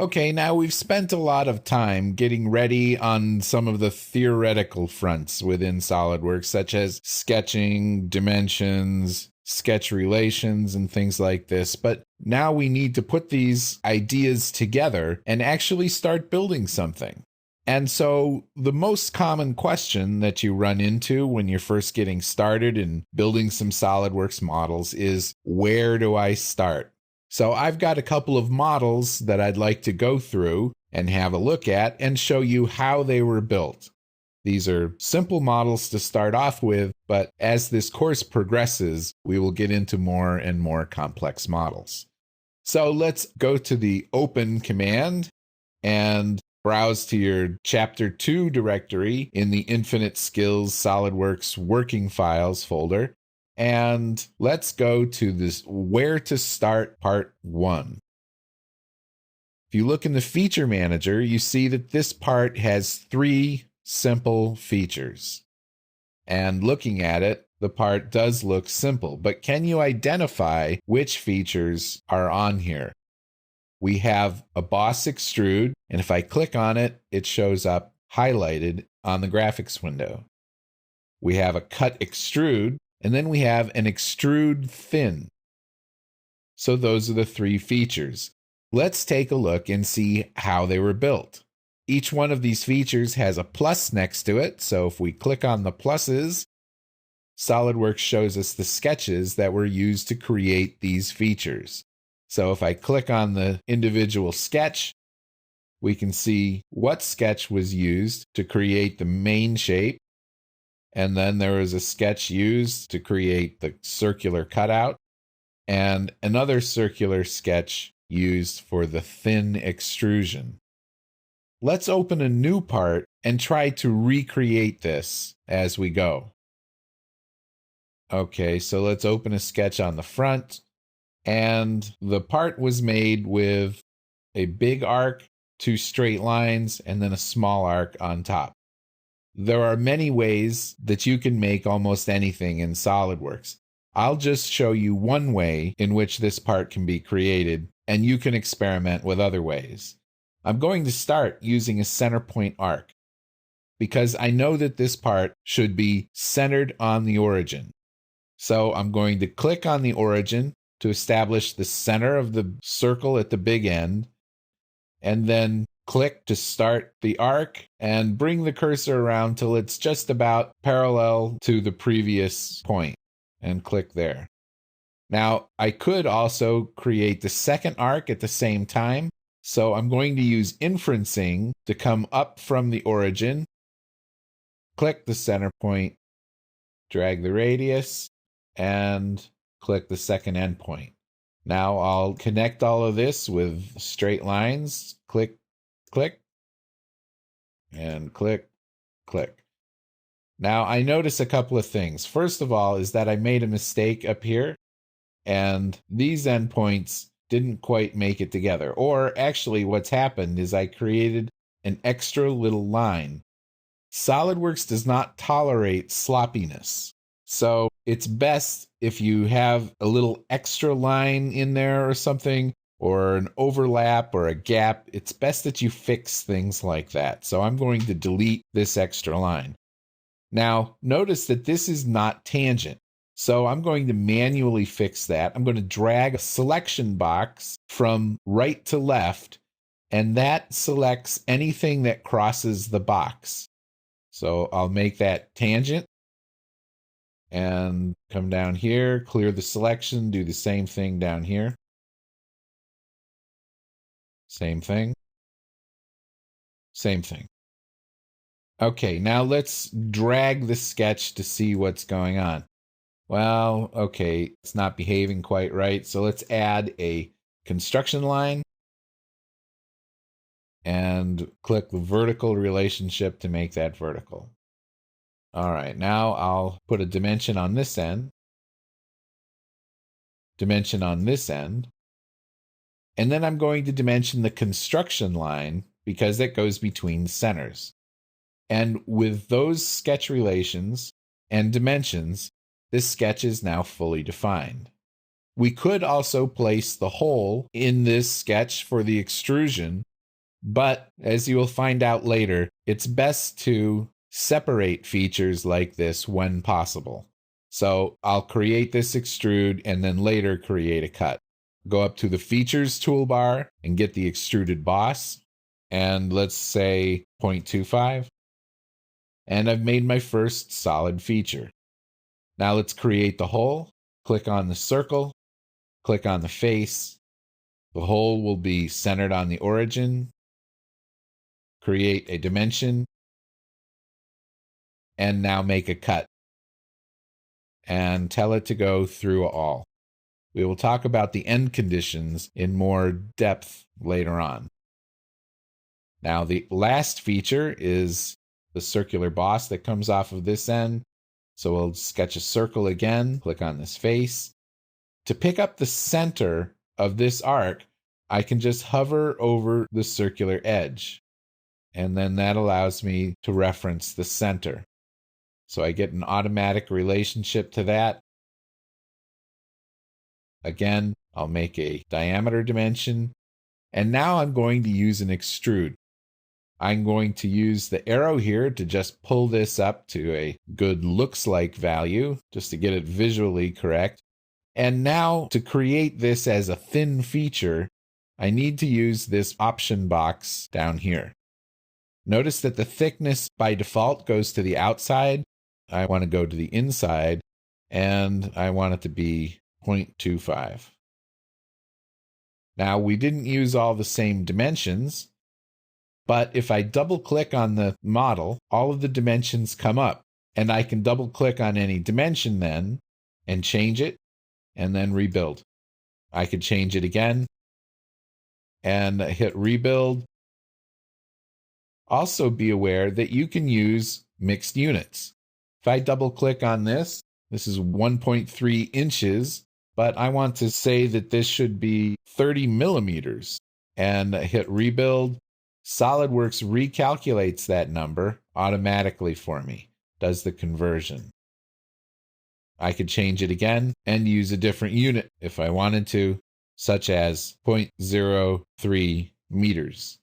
Okay, now we've spent a lot of time getting ready on some of the theoretical fronts within SOLIDWORKS, such as sketching, dimensions, sketch relations, and things like this. But now we need to put these ideas together and actually start building something. And so the most common question that you run into when you're first getting started in building some SOLIDWORKS models is, where do I start? So I've got a couple of models that I'd like to go through and have a look at and show you how they were built. These are simple models to start off with, but as this course progresses, we will get into more and more complex models. So let's go to the Open command and browse to your Chapter 2 directory in the Infinite Skills SOLIDWORKS Working Files folder. And let's go to this Where to Start Part 1. If you look in the Feature Manager, you see that this part has 3 simple features. And looking at it, the part does look simple, but can you identify which features are on here? We have a boss extrude, and if I click on it, it shows up highlighted on the graphics window. We have a cut extrude, and then we have an extrude thin. So those are the 3 features. Let's take a look and see how they were built. Each one of these features has a plus next to it, so if we click on the pluses, SOLIDWORKS shows us the sketches that were used to create these features. So if I click on the individual sketch, we can see what sketch was used to create the main shape. And then there was a sketch used to create the circular cutout, and another circular sketch used for the thin extrusion. Let's open a new part and try to recreate this as we go. Okay, so let's open a sketch on the front, and the part was made with a big arc, 2 straight lines, and then a small arc on top. There are many ways that you can make almost anything in SOLIDWORKS. I'll just show you one way in which this part can be created, and you can experiment with other ways. I'm going to start using a center point arc, because I know that this part should be centered on the origin. So I'm going to click on the origin to establish the center of the circle at the big end, and then click to start the arc and bring the cursor around till it's just about parallel to the previous point, and click there. Now, I could also create the second arc at the same time, so I'm going to use inferencing to come up from the origin, click the center point, drag the radius, and click the second endpoint. Now I'll connect all of this with straight lines, click, click, and click, click. Now I notice a couple of things. First of all is that I made a mistake up here, and these endpoints didn't quite make it together. Or actually what's happened is I created an extra little line. SOLIDWORKS does not tolerate sloppiness. So it's best if you have a little extra line in there or something, or an overlap or a gap. It's best that you fix things like that. So I'm going to delete this extra line. Now, notice that this is not tangent. So I'm going to manually fix that. I'm going to drag a selection box from right to left, and that selects anything that crosses the box. So I'll make that tangent and come down here, clear the selection, do the same thing down here. Same thing. Same thing. Okay, now let's drag the sketch to see what's going on. Well, okay, it's not behaving quite right, so let's add a construction line and click the vertical relationship to make that vertical. All right, now I'll put a dimension on this end, dimension on this end, and then I'm going to dimension the construction line because it goes between centers. And with those sketch relations and dimensions, this sketch is now fully defined. We could also place the hole in this sketch for the extrusion, but as you will find out later, it's best to separate features like this when possible. So I'll create this extrude and then later create a cut. Go up to the Features toolbar and get the extruded boss, and let's say 0.25. And I've made my first solid feature. Now let's create the hole. Click on the circle, click on the face. The hole will be centered on the origin. Create a dimension, and now make a cut. And tell it to go through all. We will talk about the end conditions in more depth later on. Now the last feature is the circular boss that comes off of this end. So we'll sketch a circle again, click on this face. To pick up the center of this arc, I can just hover over the circular edge. And then that allows me to reference the center. So I get an automatic relationship to that. Again, I'll make a diameter dimension. And now I'm going to use an extrude. I'm going to use the arrow here to just pull this up to a good looks like value, just to get it visually correct. And now to create this as a thin feature, I need to use this option box down here. Notice that the thickness by default goes to the outside. I want to go to the inside, and I want it to be 0.25. Now, we didn't use all the same dimensions, but if I double click on the model, all of the dimensions come up, and I can double click on any dimension then and change it and then rebuild. I could change it again and hit rebuild. Also be aware that you can use mixed units. If I double click on this, this is 1.3 inches, but I want to say that this should be 30 millimeters and hit rebuild. SOLIDWORKS recalculates that number automatically for me, does the conversion. I could change it again and use a different unit if I wanted to, such as 0.03 meters.